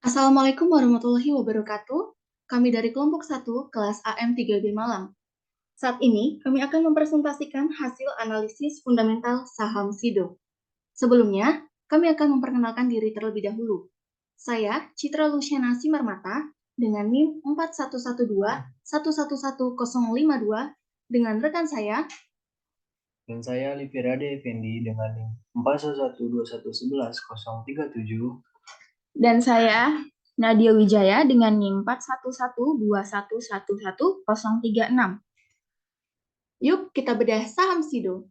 Assalamualaikum warahmatullahi wabarakatuh. Kami dari kelompok 1 kelas AM3B Malang. Saat ini kami akan mempresentasikan hasil analisis fundamental saham SIDO. Sebelumnya, kami akan memperkenalkan diri terlebih dahulu. Saya Citra Luciana Simarmata dengan NIM 4112111052 dengan rekan saya. Dan saya Livirade Effendi dengan NIM 4112111037. Dan saya Nadia Wijaya dengan NIM 4112111036. Yuk kita bedah saham SIDO.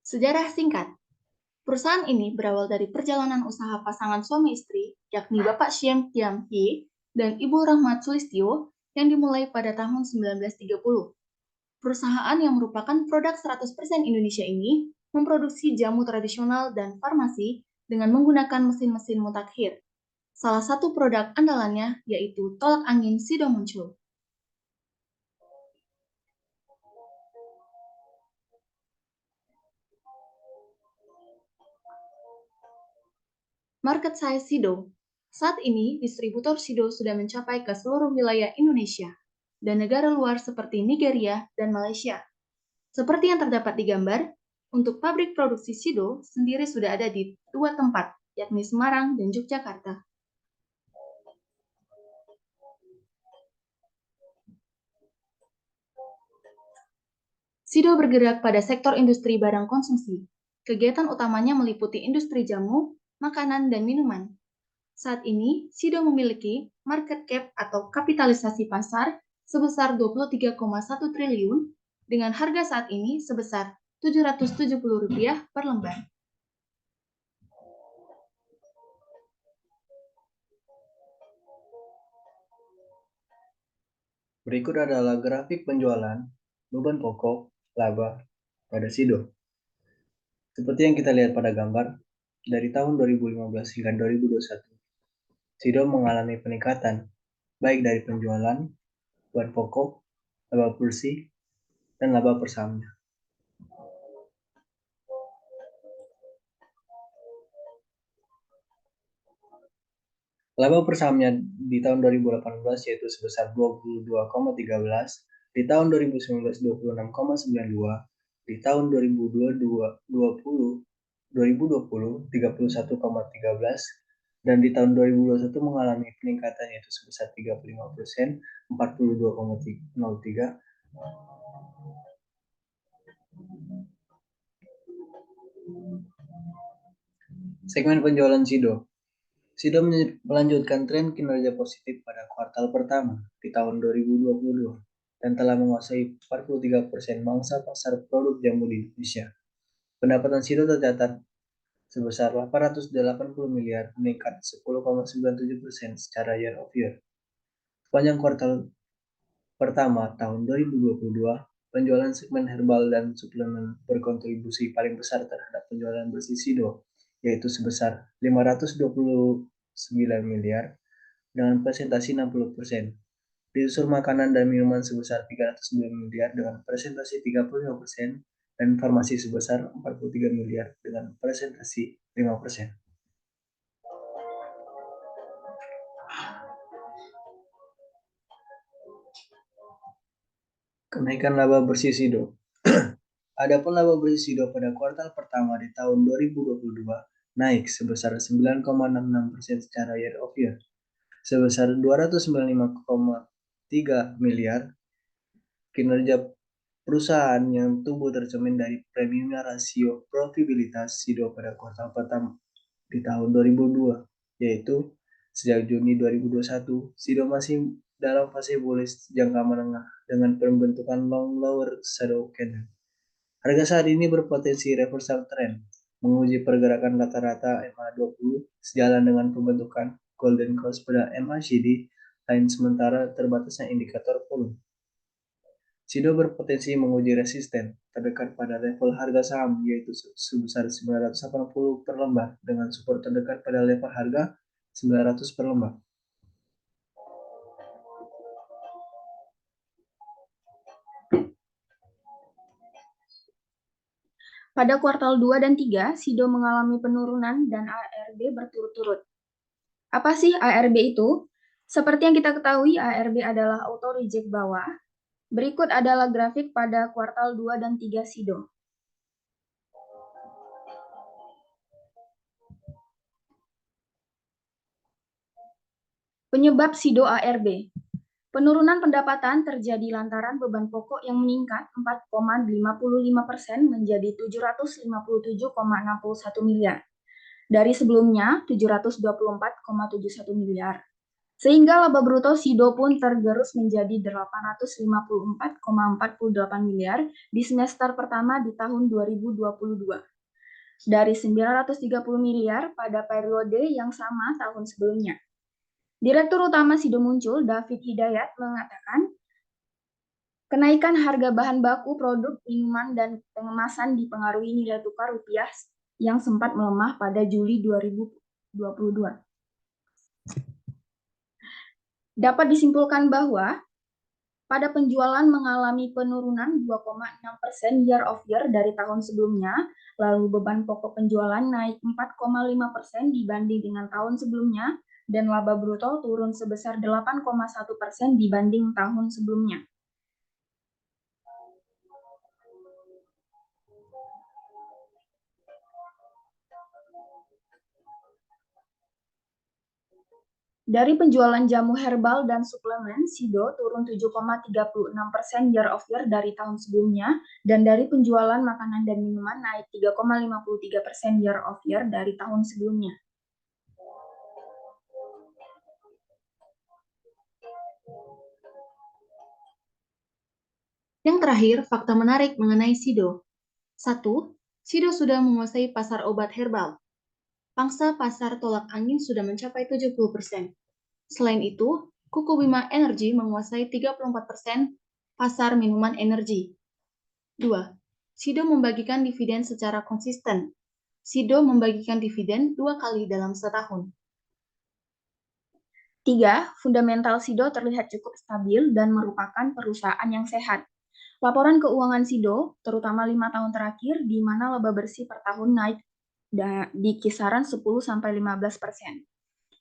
Sejarah singkat. Perusahaan ini berawal dari perjalanan usaha pasangan suami istri, yakni Bapak Syem Tiam Hee dan Ibu Rahmat Sulistyo yang dimulai pada tahun 1930. Perusahaan yang merupakan produk 100% Indonesia ini memproduksi jamu tradisional dan farmasi dengan menggunakan mesin-mesin mutakhir. Salah satu produk andalannya yaitu tolak angin Sido muncul. Market size Sido. Saat ini, distributor Sido sudah mencapai ke seluruh wilayah Indonesia dan negara luar seperti Nigeria dan Malaysia. Seperti yang terdapat di gambar, untuk pabrik produksi Sido sendiri sudah ada di 2 tempat, yakni Semarang dan Yogyakarta. Sido bergerak pada sektor industri barang konsumsi. Kegiatan utamanya meliputi industri jamu, makanan, dan minuman. Saat ini, Sido memiliki market cap atau kapitalisasi pasar sebesar 23,1 triliun dengan harga saat ini sebesar Rp770 per lembar. Berikut adalah grafik penjualan, beban pokok, laba pada SIDO. Seperti yang kita lihat pada gambar, dari tahun 2015 hingga 2021, SIDO mengalami peningkatan, baik dari penjualan, beban pokok, laba bersih, dan laba per sahamnya. Laba per sahamnya di tahun 2018 yaitu sebesar 22,13, di tahun 2019 26,92, di tahun 2020 31,13, dan di tahun 2021 mengalami peningkatan yaitu sebesar 35%, 42,03. Segmen penjualan SIDO. SIDO melanjutkan tren kinerja positif pada kuartal pertama di tahun 2022 dan telah menguasai 43% mangsa pasar produk jamu di Indonesia. Pendapatan SIDO tercatat sebesar 880 miliar, meningkat 10,97% secara year of year. Sepanjang kuartal pertama tahun 2022, penjualan segmen herbal dan suplemen berkontribusi paling besar terhadap penjualan bersih SIDO, yaitu sebesar 529 miliar dengan presentasi 60%. Disusul makanan dan minuman sebesar 309 miliar dengan presentasi 35% dan farmasi sebesar 43 miliar dengan presentasi 5%. Kenaikan laba bersih SIDO. Adapun laba bersih SIDO pada kuartal pertama di tahun 2022 naik sebesar 9,66% secara year of year, sebesar 295,3 miliar. Kinerja perusahaan yang tumbuh tercermin dari premiumnya rasio profitabilitas SIDO pada kuartal pertama di tahun 2002, yaitu sejak Juni 2021, SIDO masih dalam fase bullish jangka menengah dengan pembentukan long lower shadow candle. Harga saat ini berpotensi reversal trend, menguji pergerakan rata-rata MA20 sejalan dengan pembentukan golden cross pada MACD, lain sementara terbatasnya indikator volume. SIDO berpotensi menguji resisten terdekat pada level harga saham yaitu sebesar 980 per lembar dengan support terdekat pada level harga 900 per lembar. Pada kuartal 2 dan 3, SIDO mengalami penurunan dan ARB berturut-turut. Apa sih ARB itu? Seperti yang kita ketahui, ARB adalah auto reject bawah. Berikut adalah grafik pada kuartal 2 dan 3 SIDO. Penyebab SIDO ARB. Penurunan pendapatan terjadi lantaran beban pokok yang meningkat 4,55% menjadi 757,61 miliar. Dari sebelumnya 724,71 miliar. Sehingga laba bruto SIDO pun tergerus menjadi 854,48 miliar di semester pertama di tahun 2022. Dari 930 miliar pada periode yang sama tahun sebelumnya. Direktur Utama SIDO Muncul, David Hidayat, mengatakan, kenaikan harga bahan baku produk minuman dan pengemasan dipengaruhi nilai tukar rupiah yang sempat melemah pada Juli 2022. Dapat disimpulkan bahwa pada penjualan mengalami penurunan 2,6% year of year dari tahun sebelumnya, lalu beban pokok penjualan naik 4,5% dibanding dengan tahun sebelumnya, dan laba bruto turun sebesar 8,1% dibanding tahun sebelumnya. Dari penjualan jamu herbal dan suplemen, SIDO turun 7,36% year of year dari tahun sebelumnya, dan dari penjualan makanan dan minuman naik 3,53% year of year dari tahun sebelumnya. Yang terakhir, fakta menarik mengenai SIDO. 1. SIDO sudah menguasai pasar obat herbal. Pangsa pasar tolak angin sudah mencapai 70%. Selain itu, Kuku Bima Energy menguasai 34% pasar minuman energi. 2. SIDO membagikan dividen secara konsisten. SIDO membagikan dividen 2 kali dalam setahun. 3. Fundamental SIDO terlihat cukup stabil dan merupakan perusahaan yang sehat. Laporan keuangan SIDO, terutama 5 tahun terakhir, di mana laba bersih per tahun naik di kisaran 10-15%.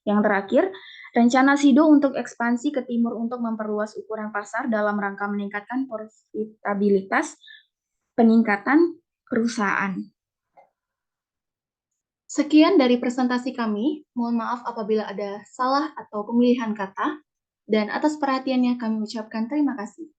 Yang terakhir, rencana SIDO untuk ekspansi ke timur untuk memperluas ukuran pasar dalam rangka meningkatkan profitabilitas peningkatan perusahaan. Sekian dari presentasi kami. Mohon maaf apabila ada salah atau pemilihan kata. Dan atas perhatiannya kami ucapkan terima kasih.